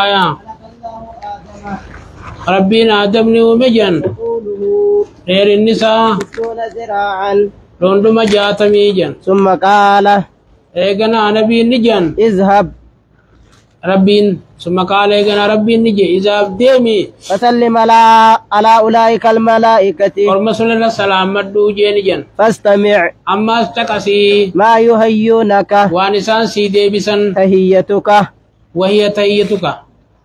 آية ربنا آدمني ومجن غير النساء 60 ذراعا رندما جاتمي جن ثم قال إيغنا نبي نجن اذهب ربين ثم قال إيغنا ربي نجي إذا ديمي فسلم على أولئك الملائكة ورمسول الله سلام مدو جين جن فاستمع أما استقسي ما يهيونك ونسان سيدي بسن تهيتك وهي تهيتك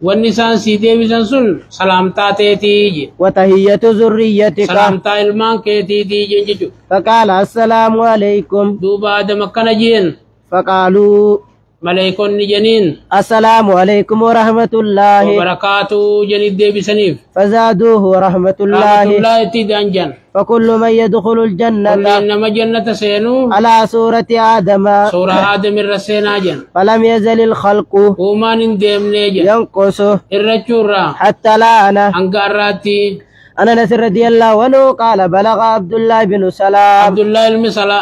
والنسان سيدي بسن سن سلامتا تيتي وتهية ذريتك سلامتا إلمان كيتي جنججو فقال السلام عليكم دوبا دمكنا جين فقالوا ملائكون جنين السلام عليكم ورحمة الله وبركاته جنيد دي بسنيف فزادوه ورحمة رحمة الله الله تيدان جن فكل من يدخل قل الجنة إنما جنة سينو على صورة آدم سورة آدم الرسينا جن فلم يزل الخلق ومان ديم نيجن ينقص الرجورة حتى الآن أنقراتي أنس رضي الله عنه قال بلغ عبد الله بن سلام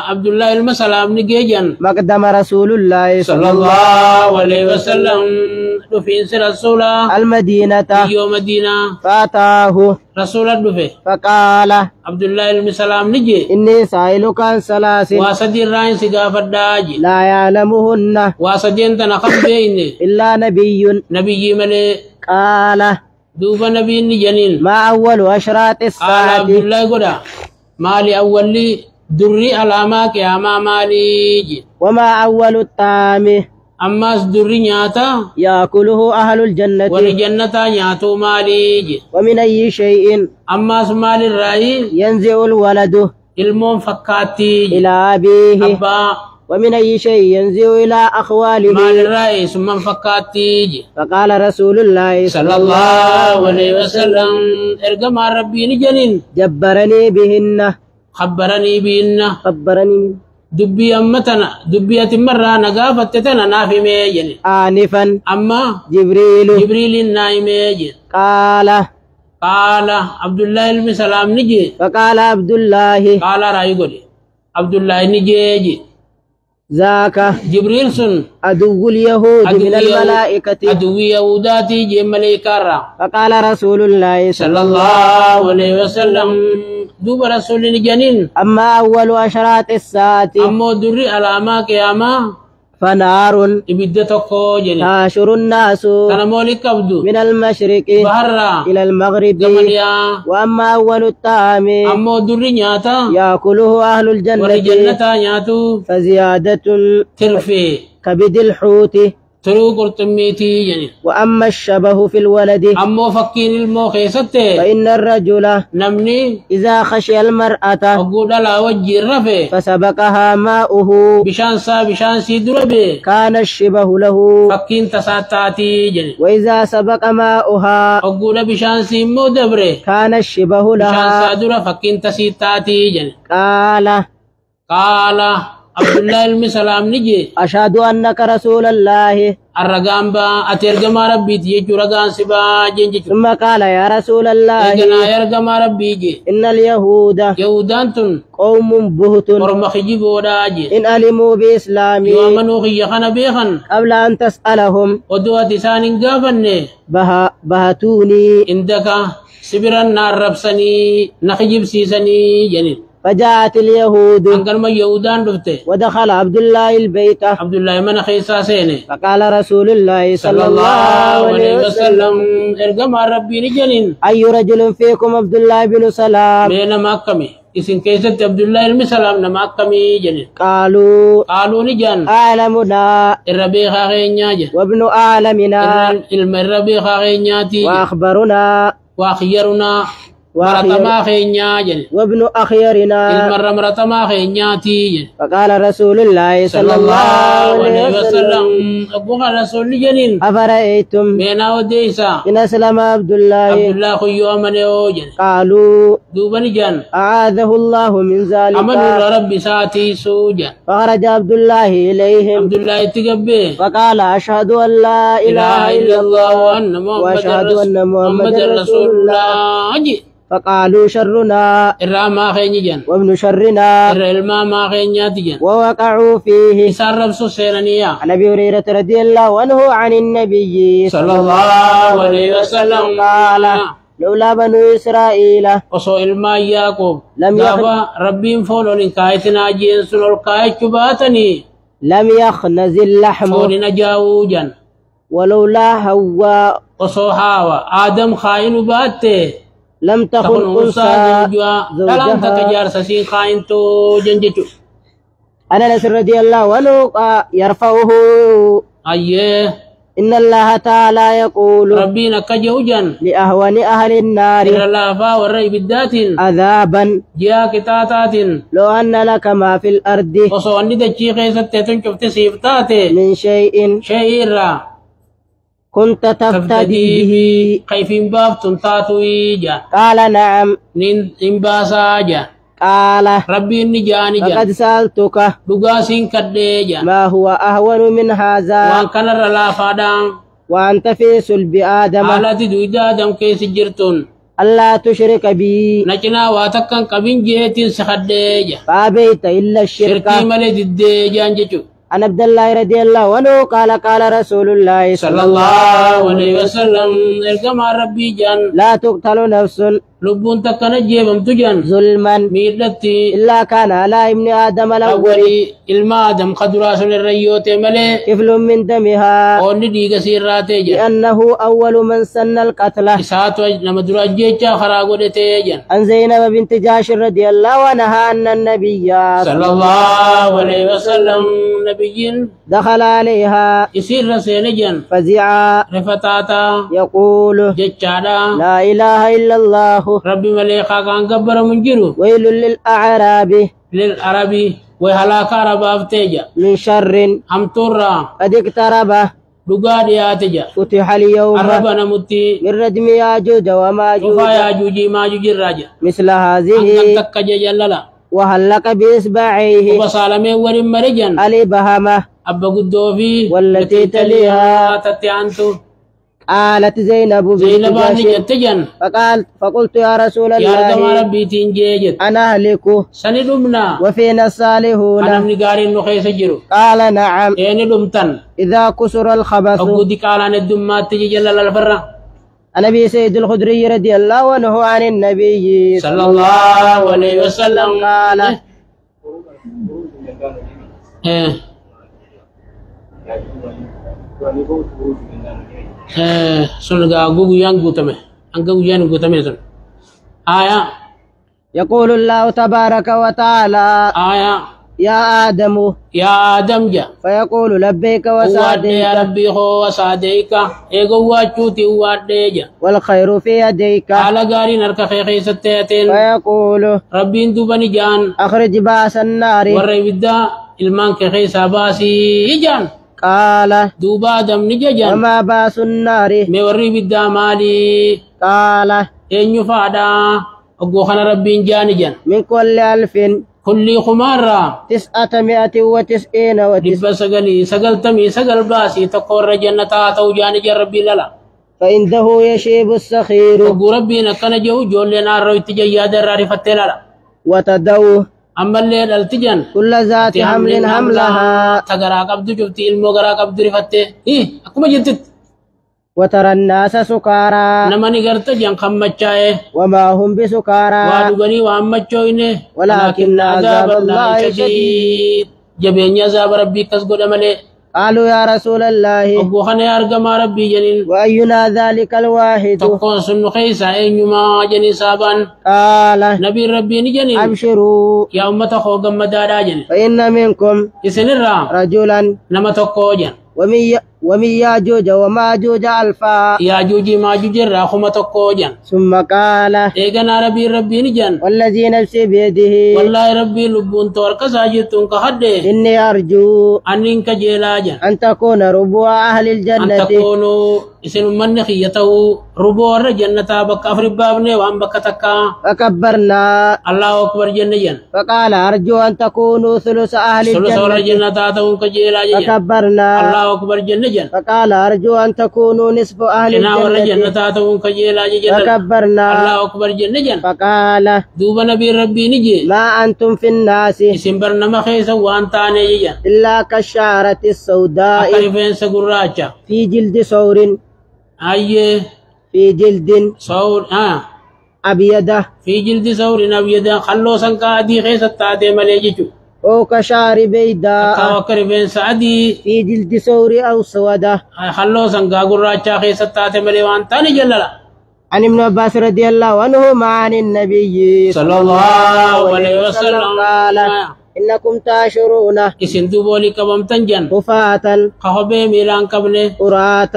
عبد الله المسلام نجيجن مقدم رسول الله صلى الله عليه وسلم دفين رسول المدينة يوم مدينة فأتاه رسول الدفه فقال عبد الله المسلام نجي إني سائلك عن ثلاث واسدي الراين سقاف الداجي لا يعلمهن واسدين تنقب بيني إلا نبي نبي ملي قال دوبا نبي جنين ما أول أشراط قال الساعة عبد الله قدا مالي أولي دري علامة كياما مالي جي وما أول الطعام أماس دري نياتا يأكله أهل الجنة والجنة نياتو مالي جي ومن أي شيء أماس مال الرأي ينزع الولد المون فكاتي إلى أبيه أبا ومن أي شيء ينزع إلى أخواله مال الرأي ثم فكاتي جي فقال رسول الله صلى الله عليه وسلم ارقم ربي نجنين جبرني بهن خبرني بإن خبرني دبي أمتنا دبي أتمرى نقافتتنا نافي ميجن آنفا أما جبريل النايم ميجن قال عبد الله المسلام نجي فقال عبد الله قال رأي قولي عبد الله نجي ذاك جبريل سن عدو اليهود من الملائكة عدو يهوداتي جي ملائكة فقال رسول الله صلى الله عليه وسلم دوب رسول جنين أما أول أشراط الساعة أمو دري علامة قيامة فنار إبدتك جنين تاشر الناس كان مولك أبدو من المشرق بحر إلى المغرب زمنيا وأما أول الطعام أمو دري نياتا يأكله أهل الجنة والجنة نياتو فزيادة ترفي كبد الحوت ترو قرطميتي جنين وأما الشبه في الولد أمو فكين المو خيستي فإن الرجل نمني إذا خشي المرأة وقود لا وجه الرفي فسبقها ماؤه بشان سيدربي كان الشبه له فكين تساتاتي جنين وإذا سبق ماؤها وقود بشان سيمو دبري كان الشبه بشان لها سادرة فكين تسيتاتي جنين قال عبد الله المسلام نجي أشهد أنك رسول الله الرقام با أترجم ربي تيجي رقان سبا جنجي ثم قال يا رسول الله إجنا يرجم ربي جي إن اليهود يهودان تن قوم بهت ورمخجي بوداجي إن علموا بإسلامي يومنو خيخنا بيخن قبل أن تسألهم ودوة تسان قافن بهتوني عندك سبرا نار ربسني نخجب سيسني جنين فجاءت اليهود أنكر ما يهودان دفته ودخل عبد الله البيت عبد الله من خيسا سيني فقال رسول الله صلى الله عليه وسلم ارقم ربي نجنين أي رجل فيكم عبد الله بن سلام بين ماكمي اسم كيسة عبد الله المسلام نماكمي جنين قالوا نجان أعلمنا الربيع خاغي وابن أعلمنا الربيع خاغي وأخبرنا وأخيرنا مرتما خينيا جن وابن أخيرنا المرة مرتما خينيا تي فقال رسول الله صلى الله عليه وسلم أبوها رسول جنين أفرأيتم بينا وديسا إن أسلم عبد الله خيو أمنيو جن قالوا دوبني جن أعاذه الله من ذلك أمن ربي ساتي سوجا فخرج عبد الله إليهم عبد الله تقبي فقال أشهد أن لا إله إلا الله وأن وأشهد أن محمد رسول الله فقالوا شرنا إرى ما خيني جن وابن شرنا إرى الماء ما خيني جن ووقعوا فيه. إسار ربسو سيرانيا. عن أبي هريرة رضي الله عنه عن النبي صلى الله عليه وسلم قال لولا بنو إسرائيل وصو إلما ياكوب لم دابا ربين فولو لنكايتنا جينسون الكايت باتني لم يخنز اللحم فولنا جاوجا ولولا حواء وصو هاوى آدم خاين باتي لم تكن تكون أنثى أنثى زوجها دلان زوجها. تكجار سسين خاين تو جنجتو عن أنس رضي الله عنه يرفعه أيه إن الله تعالى يقول ربنا كجوجا لأهون أهل النار إرى اللافا والرأي بالذات عذابا جاء كتاتات لو أن لك ما في الأرض وصو أني دجي خيست تنشفت سيفتات من شيء شيء را كنت تفتدي به كيفين باب تنتاتوي جا قال نعم نين إنباسا جا قال ربي نجاني جا فقد سألتك دغاسين كدي جا ما هو أهون من هذا وان كان رلا فادان وأنت في صلب آدم حالتي دويدا دم كيس جرتون ألا تشرك بي نچنا واتكن كبين جيتين سخدي جا فأبيت إلا الشرك. شركي ملي ددي جانجچو عن عبد الله رضي الله عنه قال رسول الله صلى الله عليه وسلم ارجما ربي جان لا تقتل نفس لبون تكنا جيبم تجان ظلما ميدتي إلا كان على ابن آدم الأول أولي ilma adam kaduraasun irra yoote malee كفل من دمها qoonni dhiiga siirraatee jira لأنه أول من سن القتل. isaatu nama dura ajjeechaa karaa godhatee jira عن زينب بنت جاش رضي الله عنها أن النبي صلى الله عليه وسلم نبيين دخل عليها isiirra seene jan فزعا rifataata يقول jechaadha لا إله إلا الله rabbi malee qaakaan gabbaramu hin jiru ويل للأعراب للعربي وهلاك عرباaf teeja من شر hamtuurraa قد اقترب dhugaa dhiyaate ja فتح اليوم arraba namutti من ردم ياجوج وماجوج dhufaa yaajuujii maajujirraa ja مثل hankan هذه takka je jallala وهلك بإصبعيه quba saalamee waliin mare jan الإبهامة abba guddoo fi والتي تليها tatti aantu قالت زينب بنت zeynabaanni جاش jette jan فقلت يا رسول yaa argamaa الله rabbiitiin jee jette أنا أهلك sani dhumna وفينا الصالحون anamni gaariin nu keessa jiru قال نعم eeni dhumtan إذا كسر الخبث. ogguu diqaalaan heddummaatti je jallala lafarra عن أبي سيد الخدري رضي الله عنه عن النبي صلى الله عليه وسلم قال sun ga guguyan gutame an guguyan gutame sun aya يقول الله تبارك وتعالى aya يا آدم ya adam ja فيقول لبيك wadde ya وسعديك rabbi ho wasadeika ego wachuti wadde ja والخير في يديك ala garin arka khaysatte aten فيقول rabbin dubani jan أخرج بأس النار warre bidda ilman ke khaysa basi jan قال duba adam ni jan وما بأس النار me warri bidda mali قال enyu fada oggo khana rabbin jani jan من كل 1000 kulli khumarra 999 dibba sagali sagaltami sagal basi takorra jannata taw jani jarabbi lala فعنده يشيب السخير oggu rabbina kana jehu jolle narro ittijayada rari fatela وتدو amma le daltijan كل ذات حمل حملها tagara qabdu jufti ilmo gara qabdu rifatte akuma jettit وترى الناس سكارى namani garta jan kammachae وما هم بسكارى wadugani wa ammachoine ولكن عذاب الله شديد jabenya azab rabbi kas goda male قالوا يا رسول الله oggu khana argama rabbi janin وأينا ذلك الواحد tokkon sunnu khaysa enyuma jani saban قال nabi rabbi ni janin أبشروا ya ummata kho gammada janin فإن منكم isinirra رجلا nama tokko jan ومن ياجوج وماجوج ألفا yaajuuji maajujirra khuma tokko jan ثم قال eegana rabbi ni jan والذي نفسي بيده wallahi rabbi lubbun torka sajitun ka hadde إني أرجو anin ka jela jan أن تكون ربوع أهل an الجنة takunu اسن من خيته ربور جنة بك أفر بابني وأن بك تكا فكبرنا الله أكبر جنة فقال أرجو أن تكونوا ثلث أهل ثلث ور الجنة جنة تاتون كجيلا جن فكبرنا الله أكبر جنة فقال أرجو أن تكونوا نصف أهل إنا ور جنة الجنة تاتون كجيلا جن فكبرنا الله أكبر جنة فقال دوب نبي ربي نجي ما أنتم في الناس اسم برنما خيسا وأن تاني جن إلا كالشعرة السوداء أكرفين سقراجة في جلد ثور أي في جلد صور أبيض في جلد ثور أبيض خلو سنكا أدي خيسا تاتي مليجيشو أو كشعر بيضاء أكرفين سعدي في جلد ثور أو سودة. خلو سنكا قراجة خيسا تاتي ملي وأن تاني جللا عن ابن عباس رضي الله عنهما عن النبي صلى الله عليه وسلم قال إنكم تاشرون isin dubooli qabamtan jan خفاة kahobee miilaan qabne قراة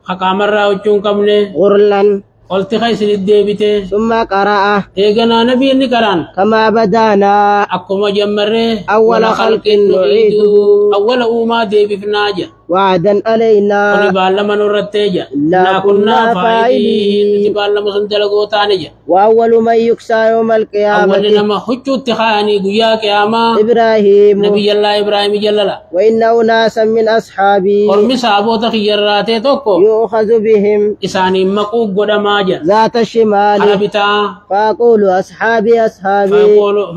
haqaamarraa huccuun qabne غرلا olti ka isinit deebite ثم قرأ eeganaa nabiinni karaan كما بدانا akkuma jammarree أول خلق نعيده awwala uumaa deebifnaaja وعدا علينا kuni baallama nurratteeja لا naa كنا kunnaa faa'iiliin فاعلين. nuti baallama sun dalagoo taaneja وأول من يكسى يوم awwalli القيامة nama huccuutti kaa'anii guyyaa qiyaamaa إبراهيم nabiyyallaa ibraahimi jallala وإن أناسا من أصحابي ormi saabota kiyyarraatee tokko يؤخذ بهم isaaniin maquu godhamaa jira ذات الشمال kana bitaa فأقول أصحابي أصحابي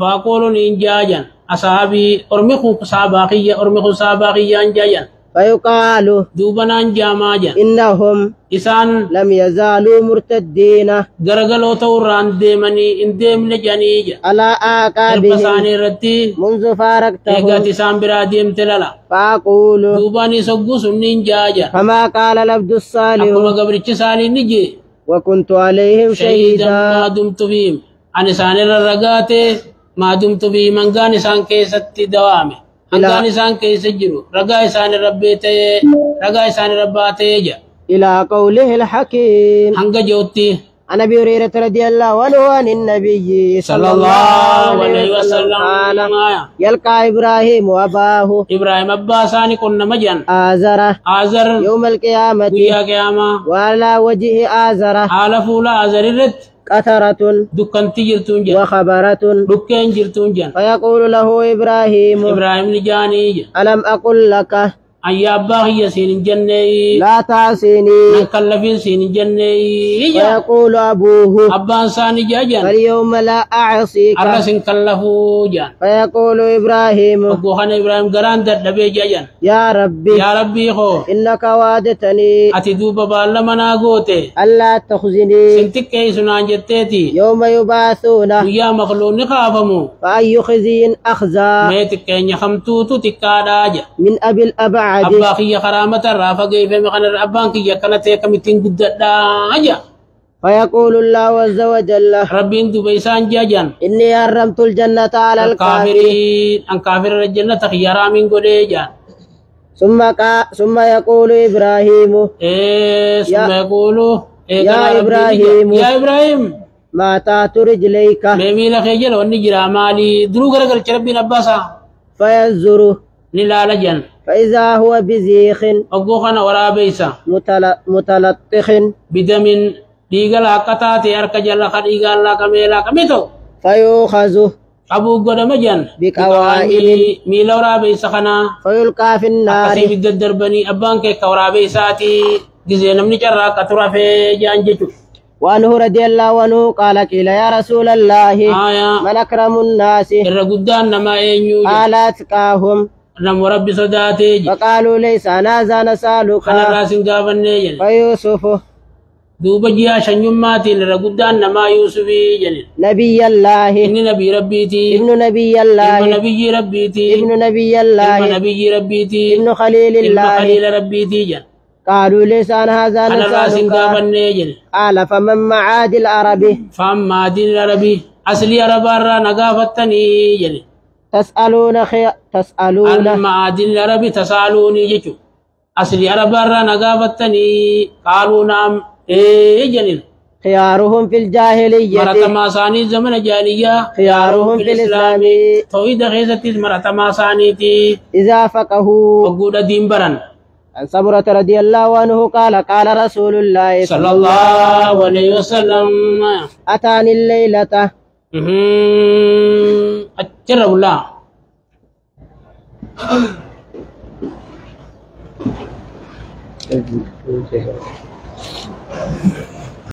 فأقول إن جاجا أصحابي أرمخو سابقية أرمخو سابقية أن جاجا فيقال دوبنا أن جاماجا إنهم إسان لم يزالوا مرتدين غرغلو توران ديمني إن ديم لجانيجا على أعقابهم إربساني رتي منذ فارقتهم إيغا تسان برا ديم تللا فأقول دوباني سقو سنين جاجا كما قال العبد أكما الصالح قبرتش سالي نجي وكنت عليهم شهيدا ما شهيدا دمت فيهم أن سان الرقاتي ما دمت فيهم من كان سان كيست دوامي أنكان إسان كيس جرو رقا إسان ربيتي رقا إسان رباتي جا إلى قوله الحكيم هنگا جوتي عن أبي هريرة رضي الله عنه عن النبي صلى الله عليه وسلم قال يلقى إبراهيم وأباه إبراهيم أباساني كنا مجان آزرة آزر يوم القيامة ويا قياما وعلى وجه آزرة حال فولا آزر الرت قطرة دكان تجرتون جان وخبرة دكان جرتون جان فيقول له إبراهيم إبراهيم نجاني جان ألم أقل لك أن ياباه يسين جنة لا تعصيني نكلفين سين جنة ويقول أبوه أبان ساني جاجان فاليوم لا أعصيك أرسن كلفو جان فيقول إبراهيم وقوخان إبراهيم قران دبي جاجان يا ربي يا ربي خو إنك وعدتني أتي دوبا بالمنا غوتي ألا تخزني سنتك كي سنان جتتي يوم يبعثون ويا مخلوق نخافمو فأي خزي أخزى ميتك كي نخمتوتو تكاداجا من أبي الأبعد أبا خي خرامة رافا كيف مخنا أبان كي يكنتي كمتين قداجا فيقول الله عز وجل ربي انتو بيسان جاجان إني حرمت الجنة على الكافرين الكافرين أن كافر الجنة خيارا من قديجا ثم يقول إبراهيم ثم يقولوا يا إبراهيم يا إبراهيم ما تات رجليك ميميلا خيجل ونجرا مالي درو غرغل شربين أباسا فينظر نلالجان فإذا هو بزيخ أقوخنا ورا بيسا متلطخ بدم ديغلا قطاتي أركا جل خديغا الله كميلا كميتو فيؤخذ أبو قدم جان بقوائم ميلا ورا بيسا خنا فيلقى في النار أكسي بددر بني أبان كي كورا بيساتي جزي نمني جرى كترا في جان جيتو وعنه رضي الله عنه قال قيل يا رسول الله من أكرم الناس الرقدان نما أينيو قال أتقاهم نم ربي صداتي فقالوا ليس أنا ذا نسألك خنا راسن قابن نيجن فيوسف دوبا جيا شنيماتي الرقدان نما يوسفي جنين نبي الله إني نبي ربيتي ابن نبي الله ابن نبي ربيتي ابن نبي الله ابن نبي ربيتي ابن خليل ابن الله خليل ربيتي جن قالوا ليس أنا هذا خنا راسن قابن نسألك نيجن قال فمن معاد العرب فأما دين العربي أصلي عربارا نقافتني جنين تسألون المعادن العربي تسألوني جيشو أصلي عربارا نقافتني قالوا نعم جنين خيارهم في الجاهلية مرتما ثاني زمن جاهلية خيارهم في الإسلام توحيد خيزتي مرتما ثاني تي إذا فقهوا وقود دين بران عن سمرة رضي الله عنه قال قال رسول الله صلى الله عليه وسلم أتاني الليلة أجرب الله